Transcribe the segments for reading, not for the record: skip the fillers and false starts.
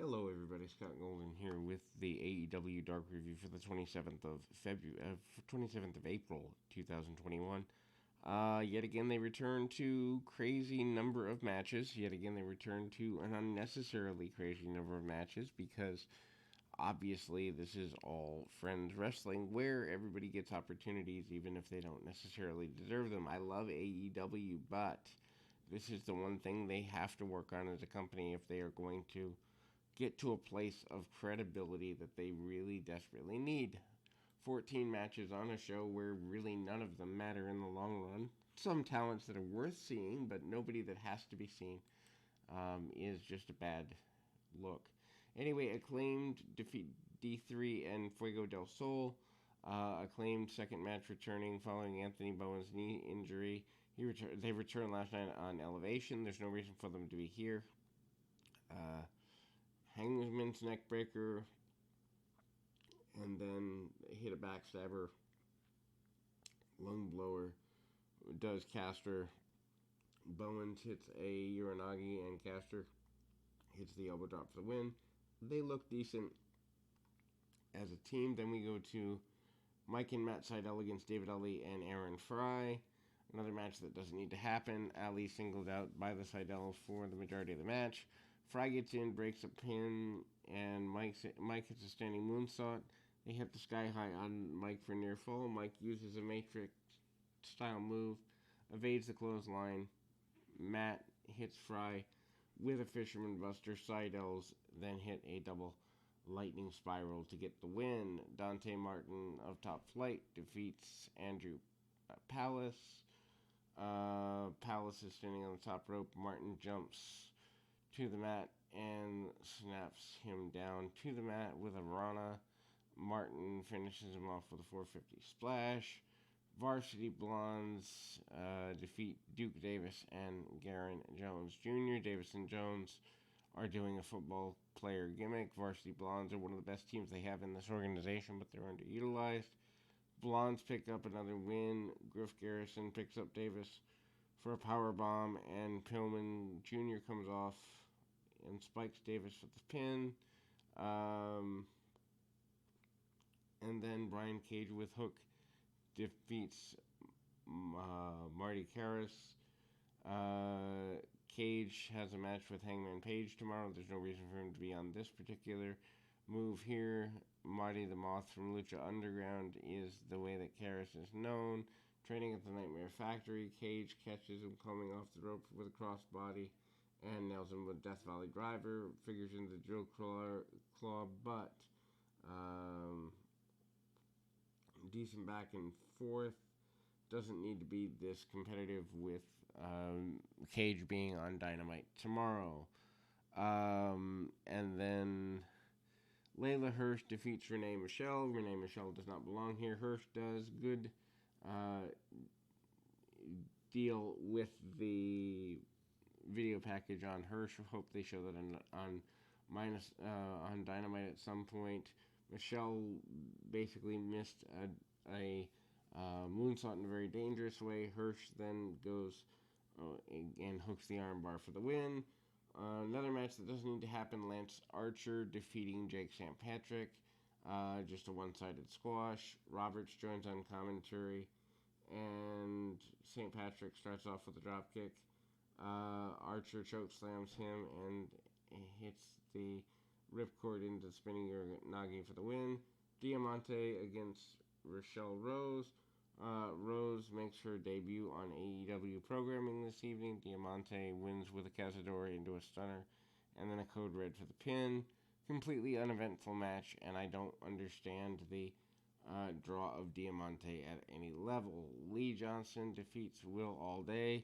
Hello, everybody. Scott Golden here with the AEW Dark Review for the 27th of April, 2021. Yet again, they return to crazy number of matches. Yet again, they return to an unnecessarily crazy number of matches because obviously this is all friends wrestling where everybody gets opportunities even if they don't necessarily deserve them. I love AEW, but this is the one thing they have to work on as a company if they are going to get to a place of credibility that they really desperately need. 14 matches on a show where really none of them matter in the long run. Some talents that are worth seeing, but nobody that has to be seen is just a bad look. Anyway, Acclaimed defeat D3 and Fuego del Sol. Acclaimed second match returning following Anthony Bowen's knee injury. They returned last night on Elevation. There's no reason for them to be here. Hangman's neckbreaker, and then hit a backstabber. Lung blower does Caster. Bowens hits a Uranagi, and Caster hits the elbow drop for the win. They look decent as a team. Then we go to Mike and Matt Seidel against David Ali and Aaron Frye. Another match that doesn't need to happen. Ali singled out by the Seidel for the majority of the match. Frye gets in, breaks a pin, and Mike hits a standing moonsault. They hit the sky high on Mike for near fall. Mike uses a Matrix-style move, evades the clothesline. Matt hits Frye with a Fisherman Buster. Seidel's then hit a double lightning spiral to get the win. Dante Martin of Top Flight defeats Andrew Palace. Palace is standing on the top rope. Martin jumps to the mat and snaps him down to the mat with a Rana. Martin finishes him off with a 450 splash. Varsity Blondes defeat Duke Davis and Garen Jones Jr. Davis and Jones are doing a football player gimmick. Varsity Blondes are one of the best teams they have in this organization, but they're underutilized. Blondes pick up another win. Griff Garrison picks up Davis for a power bomb, and Pillman Jr. comes off and spikes Davis for the pin. And then Brian Cage with Hook defeats Marty Karras. Cage has a match with Hangman Page tomorrow. There's no reason for him to be on this particular move here. Marty the Moth from Lucha Underground is the way that Karras is known. Training at the Nightmare Factory, Cage catches him coming off the rope with a crossbody and nails him with Death Valley Driver. Figures in the drill claw, but decent back and forth. Doesn't need to be this competitive with Cage being on Dynamite tomorrow. And then Layla Hirsch defeats Renee Michelle. Renee Michelle does not belong here. Hirsch does. Good deal with the video package on Hirsch. Hope they show that on Dynamite at some point. Michelle basically missed a moonsault in a very dangerous way. Hirsch then goes and hooks the armbar for the win. Another match that doesn't need to happen, Lance Archer defeating Jake St. Patrick. Just a one-sided squash. Roberts joins on commentary, and St. Patrick starts off with a dropkick. Archer chokeslams him and hits the ripcord into the spinning Uranagi for the win. Diamante against Rochelle Rose. Rose makes her debut on AEW programming this evening. Diamante wins with a Cazador into a stunner and then a code red for the pin. Completely uneventful match, and I don't understand the draw of Diamante at any level. Lee Johnson defeats Will Allday.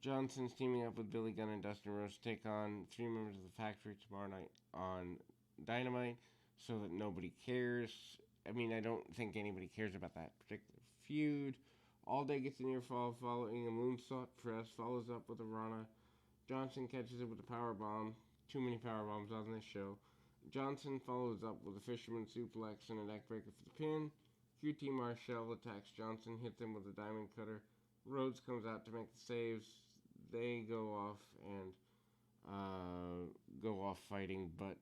Johnson's teaming up with Billy Gunn and Dustin Rhodes to take on 3 members of the Factory tomorrow night on Dynamite, so that nobody cares. I mean, I don't think anybody cares about that particular feud. Allday gets a near fall following a moonsault press, follows up with a Rana. Johnson catches it with a power bomb. Too many power bombs on this show. Johnson follows up with a fisherman suplex and a neckbreaker for the pin. QT Marshall attacks Johnson, hits him with a diamond cutter. Rhodes comes out to make the saves. They go off fighting, but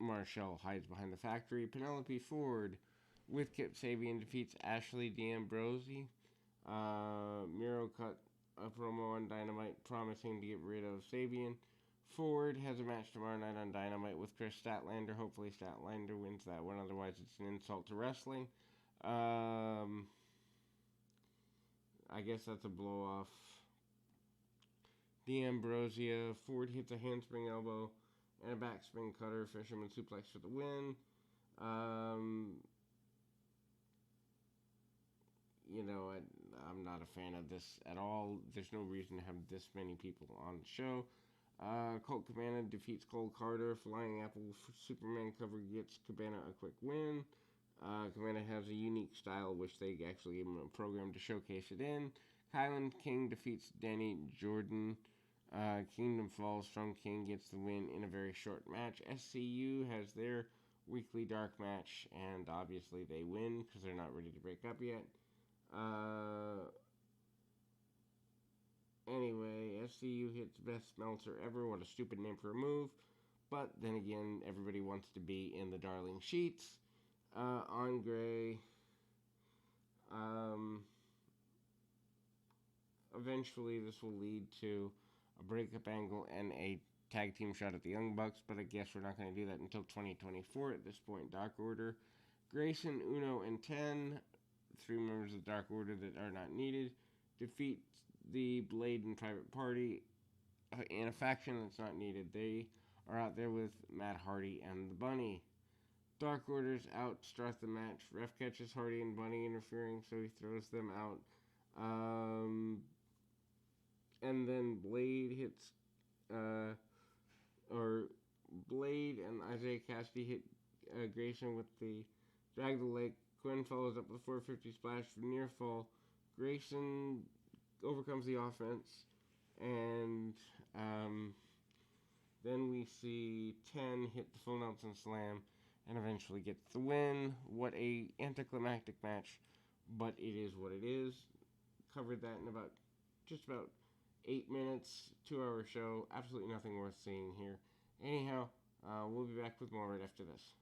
Marshall hides behind the factory. Penelope Ford with Kip Sabian defeats Ashley D'Ambrosi. Miro cut a promo on Dynamite promising to get rid of Sabian. Ford has a match tomorrow night on Dynamite with Chris Statlander. Hopefully Statlander wins that one, otherwise it's an insult to wrestling. I guess that's a blow-off. D'Ambrosia. Ford hits a handspring elbow and a backspin cutter. Fisherman suplex for the win. I'm not a fan of this at all. There's no reason to have this many people on the show. Colt Cabana defeats Cole Carter. Flying Apple Superman cover gets Cabana a quick win. Cabana has a unique style, which they actually gave him a program to showcase it in. Kylan King defeats Danny Jordan. Kingdom Falls. Strong King gets the win in a very short match. SCU has their weekly dark match, and obviously they win because they're not ready to break up yet. Anyway, SCU hits Best Meltzer Ever. What a stupid name for a move. But then again, everybody wants to be in the Darling Sheets. Andre. Eventually, this will lead to a breakup angle and a tag team shot at the Young Bucks, but I guess we're not going to do that until 2024 at this point. Dark Order. Grayson, Uno, and 10, 3 members of the Dark Order that are not needed, defeat the Blade and Private Party in a faction that's not needed. They are out there with Matt Hardy and the Bunny. Dark Order's out, start the match. Ref catches Hardy and Bunny interfering, so he throws them out. And then Blade hits, Blade and Isaiah Cassidy hit Grayson with the drag the leg. Quinn follows up with a 450 splash for near fall. Grayson overcomes the offense, and then we see 10 hit the full Nelson Slam and eventually gets the win. What a anticlimactic match, but it is what it is. Covered that in just about 8 minutes, 2-hour show. Absolutely nothing worth seeing here. Anyhow, we'll be back with more right after this.